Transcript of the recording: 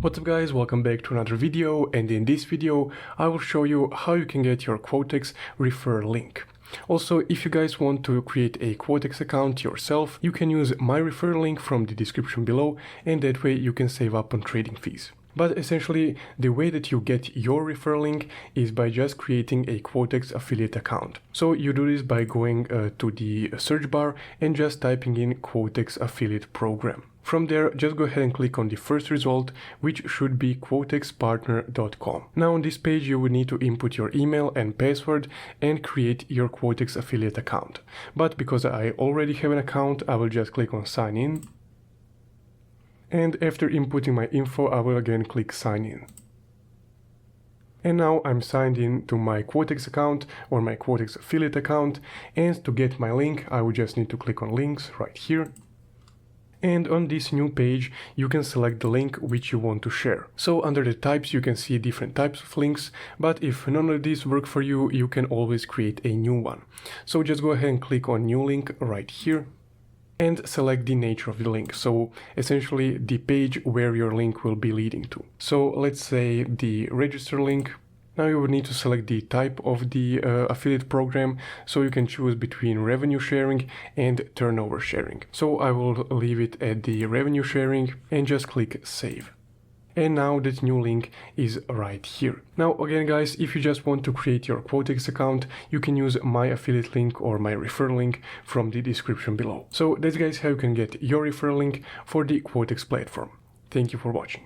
What's up guys, welcome back to another video, and in this video I will show you how you can get your Quotex referral link. Also, if you guys want to create a Quotex account yourself, you can use my referral link from the description below, and that way you can save up on trading fees. But essentially, the way that you get your referral link is by just creating a Quotex affiliate account. So you do this by going to the search bar and just typing in Quotex affiliate program. From there, just go ahead and click on the first result, which should be quotexpartner.com. Now on this page, you will need to input your email and password and create your Quotex affiliate account. But because I already have an account, I will just click on sign in. And after inputting my info, I will again click sign in. And now I'm signed in to my Quotex account or my Quotex affiliate account. And to get my link, I will just need to click on links right here. And on this new page, you can select the link which you want to share. So under the types, you can see different types of links, but if none of these work for you, you can always create a new one. So just go ahead and click on new link right here and select the nature of the link. So essentially the page where your link will be leading to. So let's say the register link. Now you will need to select the type of the affiliate program, so you can choose between revenue sharing and turnover sharing. So I will leave it at the revenue sharing and just click save. And now that new link is right here. Now again guys, if you just want to create your Quotex account, you can use my affiliate link or my referral link from the description below. So that's guys how you can get your referral link for the Quotex platform. Thank you for watching.